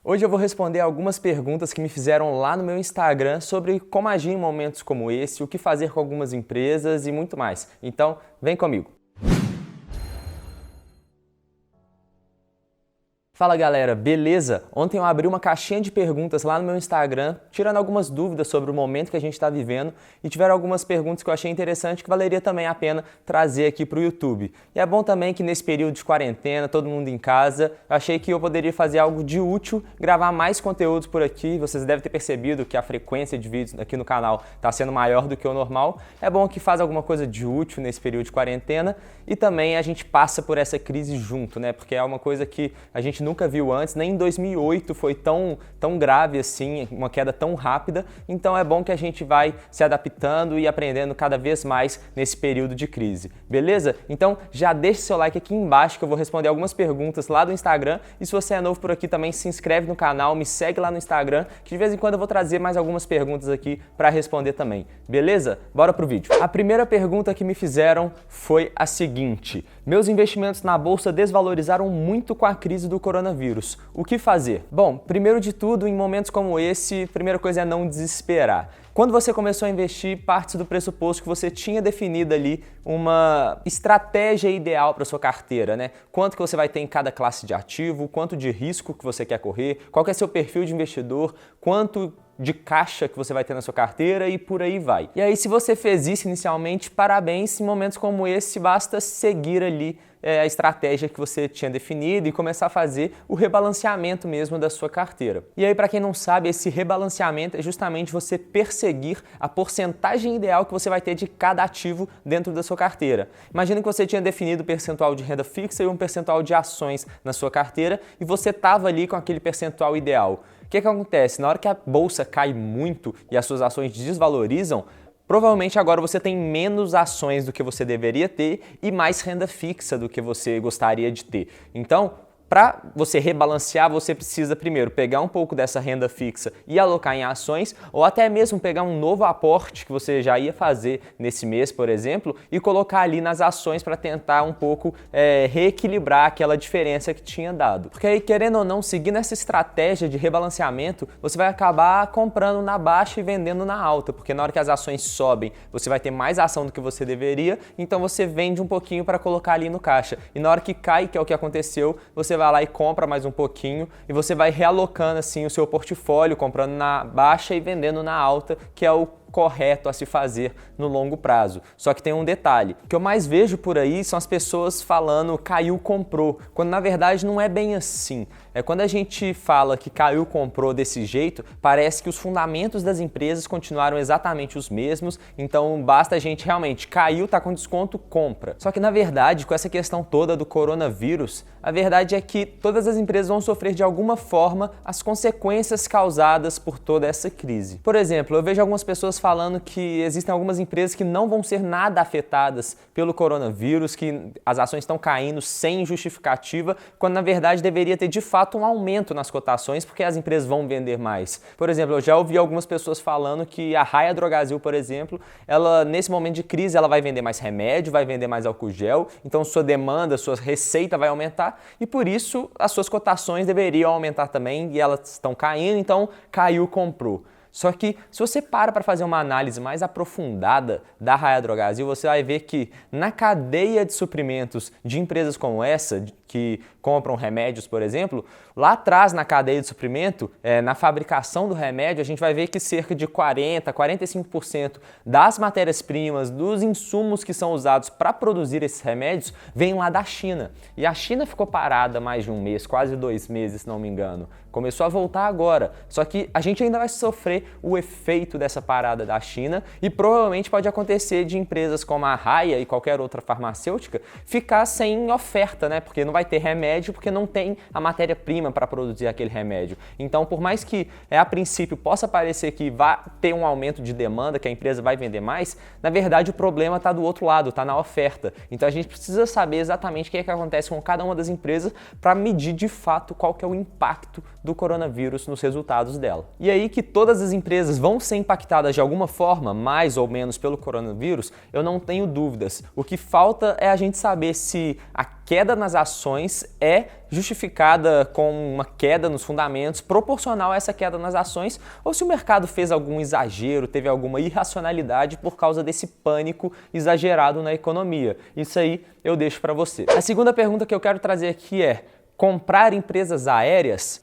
Hoje eu vou responder algumas perguntas que me fizeram lá no meu Instagram sobre como agir em momentos como esse, o que fazer com algumas empresas e muito mais. Então, vem comigo! Fala galera, beleza? Ontem eu abri uma caixinha de perguntas lá no meu Instagram, tirando algumas dúvidas sobre o momento que a gente está vivendo e tiveram algumas perguntas que eu achei interessante que valeria também a pena trazer aqui para o YouTube. E é bom também que nesse período de quarentena, todo mundo em casa, eu achei que eu poderia fazer algo de útil, gravar mais conteúdos por aqui. Vocês devem ter percebido que a frequência de vídeos aqui no canal está sendo maior do que o normal. É bom que faz alguma coisa de útil nesse período de quarentena e também a gente passa por essa crise junto, né? Porque é uma coisa que a gente nunca viu antes, nem em 2008 foi tão grave assim, uma queda tão rápida, então é bom que a gente vai se adaptando e aprendendo cada vez mais nesse período de crise, beleza? Então já deixa seu like aqui embaixo que eu vou responder algumas perguntas lá do Instagram e se você é novo por aqui também se inscreve no canal, me segue lá no Instagram que de vez em quando eu vou trazer mais algumas perguntas aqui para responder também, beleza? Bora pro vídeo. A primeira pergunta que me fizeram foi a seguinte: meus investimentos na bolsa desvalorizaram muito com a crise do coronavírus. O que fazer? Bom, primeiro de tudo, em momentos como esse, a primeira coisa é não desesperar. Quando você começou a investir, parte do pressuposto que você tinha definido ali uma estratégia ideal para sua carteira, né? Quanto que você vai ter em cada classe de ativo, quanto de risco que você quer correr, qual que é seu perfil de investidor, quanto de caixa que você vai ter na sua carteira e por aí vai. E aí, se você fez isso inicialmente, parabéns, em momentos como esse, basta seguir ali a estratégia que você tinha definido e começar a fazer o rebalanceamento mesmo da sua carteira. E aí, para quem não sabe, esse rebalanceamento é justamente você perseguir a porcentagem ideal que você vai ter de cada ativo dentro da sua carteira. Imagina que você tinha definido o percentual de renda fixa e um percentual de ações na sua carteira e você estava ali com aquele percentual ideal. O que acontece? Na hora que a bolsa cai muito e as suas ações desvalorizam, provavelmente agora você tem menos ações do que você deveria ter e mais renda fixa do que você gostaria de ter. Então, para você rebalancear, você precisa primeiro pegar um pouco dessa renda fixa e alocar em ações, ou até mesmo pegar um novo aporte que você já ia fazer nesse mês, por exemplo, e colocar ali nas ações para tentar um pouco reequilibrar aquela diferença que tinha dado. Porque aí, querendo ou não, seguindo essa estratégia de rebalanceamento, você vai acabar comprando na baixa e vendendo na alta, porque na hora que as ações sobem, você vai ter mais ação do que você deveria, então você vende um pouquinho para colocar ali no caixa. E na hora que cai, que é o que aconteceu, você vai lá e compra mais um pouquinho e você vai realocando assim o seu portfólio, comprando na baixa e vendendo na alta, que é o correto a se fazer no longo prazo. Só que tem um detalhe, o que eu mais vejo por aí são as pessoas falando caiu, comprou, quando na verdade não é bem assim. Quando a gente fala que caiu, comprou desse jeito, parece que os fundamentos das empresas continuaram exatamente os mesmos, então basta a gente realmente caiu, tá com desconto, compra. Só que na verdade, com essa questão toda do coronavírus, a verdade é que todas as empresas vão sofrer de alguma forma as consequências causadas por toda essa crise. Por exemplo, eu vejo algumas pessoas falando que existem algumas empresas que não vão ser nada afetadas pelo coronavírus, que as ações estão caindo sem justificativa, quando na verdade deveria ter de fato um aumento nas cotações, porque as empresas vão vender mais. Por exemplo, eu já ouvi algumas pessoas falando que a Raia Drogasil, por exemplo, ela nesse momento de crise ela vai vender mais remédio, vai vender mais álcool gel, então sua demanda, sua receita vai aumentar e por isso as suas cotações deveriam aumentar também e elas estão caindo, então caiu, comprou. Só que se você para fazer uma análise mais aprofundada da Raia Drogasil, você vai ver que na cadeia de suprimentos de empresas como essa, que compram remédios, por exemplo, lá atrás na cadeia de suprimento, na fabricação do remédio, a gente vai ver que cerca de 40%, 45% das matérias-primas, dos insumos que são usados para produzir esses remédios, vem lá da China. E a China ficou parada mais de um mês, quase 2 meses, se não me engano. Começou a voltar agora, só que a gente ainda vai sofrer o efeito dessa parada da China e provavelmente pode acontecer de empresas como a Raia e qualquer outra farmacêutica ficar sem oferta, né? Porque não vai ter remédio, porque não tem a matéria-prima para produzir aquele remédio. Então, por mais que a princípio possa parecer que vai ter um aumento de demanda, que a empresa vai vender mais, na verdade o problema está do outro lado, está na oferta. Então a gente precisa saber exatamente o que acontece com cada uma das empresas para medir de fato qual que é o impacto do coronavírus nos resultados dela. E aí que todas as empresas vão ser impactadas de alguma forma, mais ou menos pelo coronavírus, eu não tenho dúvidas. O que falta é a gente saber se a queda nas ações é justificada com uma queda nos fundamentos proporcional a essa queda nas ações, ou se o mercado fez algum exagero, teve alguma irracionalidade por causa desse pânico exagerado na economia. Isso aí eu deixo para você. A segunda pergunta que eu quero trazer aqui é: comprar empresas aéreas?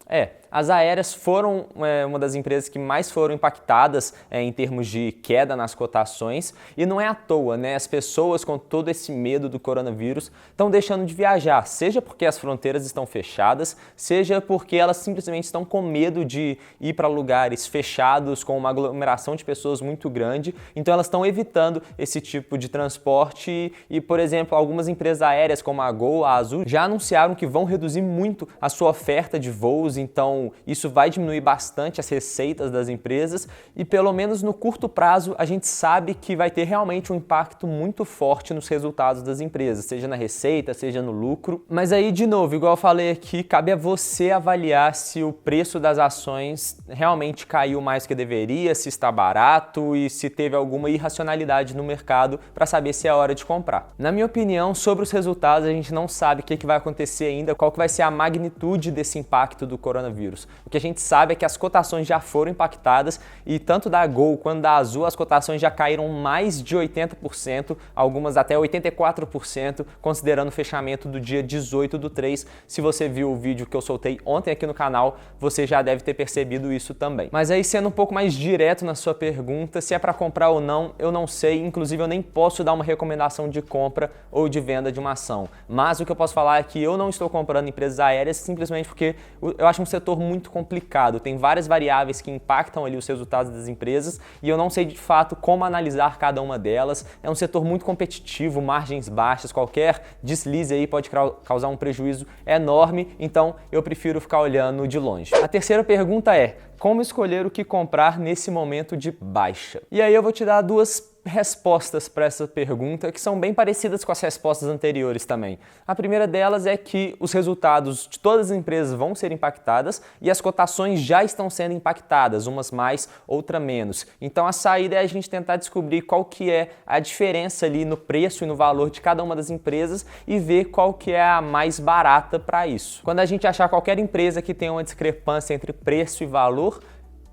As aéreas foram uma das empresas que mais foram impactadas em termos de queda nas cotações, e não é à toa, né? As pessoas com todo esse medo do coronavírus estão deixando de viajar, seja porque as fronteiras estão fechadas, seja porque elas simplesmente estão com medo de ir para lugares fechados com uma aglomeração de pessoas muito grande, então elas estão evitando esse tipo de transporte e, por exemplo, algumas empresas aéreas como a Gol, a Azul, já anunciaram que vão reduzir muito a sua oferta de voos, então isso vai diminuir bastante as receitas das empresas e, pelo menos no curto prazo, a gente sabe que vai ter realmente um impacto muito forte nos resultados das empresas, seja na receita, seja no lucro. Mas aí, de novo, igual eu falei aqui, cabe a você avaliar se o preço das ações realmente caiu mais que deveria, se está barato e se teve alguma irracionalidade no mercado para saber se é hora de comprar. Na minha opinião, sobre os resultados, a gente não sabe o que vai acontecer ainda, qual que vai ser a magnitude desse impacto do coronavírus. O que a gente sabe é que as cotações já foram impactadas e tanto da Gol quanto da Azul as cotações já caíram mais de 80%, algumas até 84%, considerando o fechamento do dia 18/3. Se você viu o vídeo que eu soltei ontem aqui no canal, você já deve ter percebido isso também. Mas aí, sendo um pouco mais direto na sua pergunta, se é para comprar ou não, eu não sei, inclusive eu nem posso dar uma recomendação de compra ou de venda de uma ação. Mas o que eu posso falar é que eu não estou comprando empresas aéreas simplesmente porque eu acho um setor muito complicado, tem várias variáveis que impactam ali os resultados das empresas e eu não sei de fato como analisar cada uma delas. É um setor muito competitivo, margens baixas, qualquer deslize aí pode causar um prejuízo enorme, então eu prefiro ficar olhando de longe. A terceira pergunta é: como escolher o que comprar nesse momento de baixa? E aí eu vou te dar duas respostas para essa pergunta que são bem parecidas com as respostas anteriores também. A primeira delas é que os resultados de todas as empresas vão ser impactadas e as cotações já estão sendo impactadas, umas mais, outra menos. Então a saída é a gente tentar descobrir qual que é a diferença ali no preço e no valor de cada uma das empresas e ver qual que é a mais barata para isso. Quando a gente achar qualquer empresa que tenha uma discrepância entre preço e valor,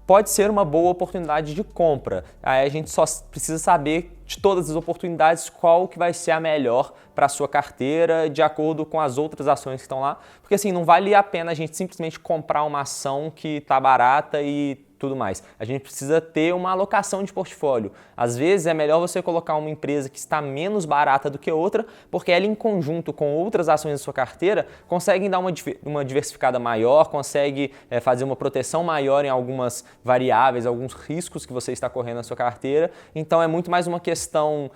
pode ser uma boa oportunidade de compra. Aí a gente só precisa saber de todas as oportunidades qual que vai ser a melhor para a sua carteira de acordo com as outras ações que estão lá. Porque assim, não vale a pena a gente simplesmente comprar uma ação que está barata e tudo mais. A gente precisa ter uma alocação de portfólio. Às vezes é melhor você colocar uma empresa que está menos barata do que outra, porque ela em conjunto com outras ações da sua carteira conseguem dar uma diversificada maior, consegue fazer uma proteção maior em algumas variáveis, alguns riscos que você está correndo na sua carteira. Então é muito mais uma questão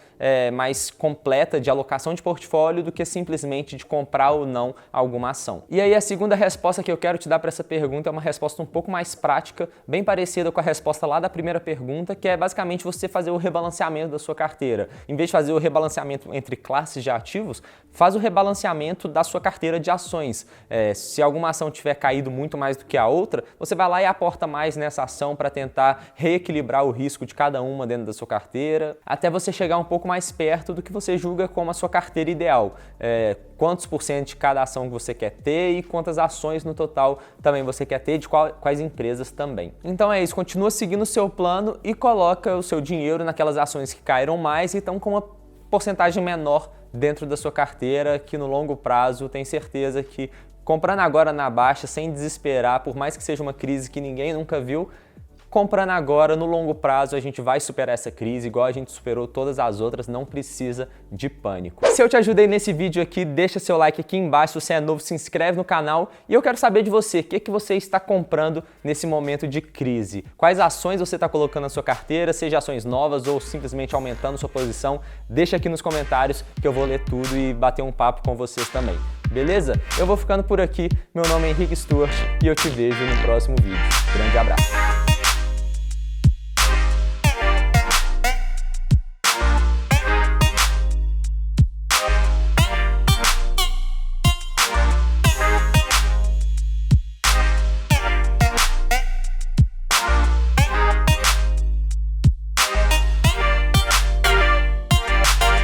mais completa de alocação de portfólio do que simplesmente de comprar ou não alguma ação. E aí a segunda resposta que eu quero te dar para essa pergunta é uma resposta um pouco mais prática, bem parecida com a resposta lá da primeira pergunta, que é basicamente você fazer o rebalanceamento da sua carteira. Em vez de fazer o rebalanceamento entre classes de ativos, faz o rebalanceamento da sua carteira de ações. Se alguma ação tiver caído muito mais do que a outra, você vai lá e aporta mais nessa ação para tentar reequilibrar o risco de cada uma dentro da sua carteira, até você chegar um pouco mais perto do que você julga como a sua carteira ideal. Quantos por cento de cada ação que você quer ter e quantas ações no total também você quer ter, de quais empresas também. Então é isso, continua seguindo o seu plano e coloca o seu dinheiro naquelas ações que caíram mais e estão com uma porcentagem menor dentro da sua carteira, que no longo prazo tem certeza que comprando agora na baixa, sem desesperar, por mais que seja uma crise que ninguém nunca viu, comprando agora, no longo prazo, a gente vai superar essa crise, igual a gente superou todas as outras, não precisa de pânico. Se eu te ajudei nesse vídeo aqui, deixa seu like aqui embaixo, se você é novo, se inscreve no canal e eu quero saber de você, o que você está comprando nesse momento de crise? Quais ações você está colocando na sua carteira, seja ações novas ou simplesmente aumentando sua posição? Deixa aqui nos comentários que eu vou ler tudo e bater um papo com vocês também. Beleza? Eu vou ficando por aqui, meu nome é Henrique Stuart e eu te vejo no próximo vídeo. Grande abraço!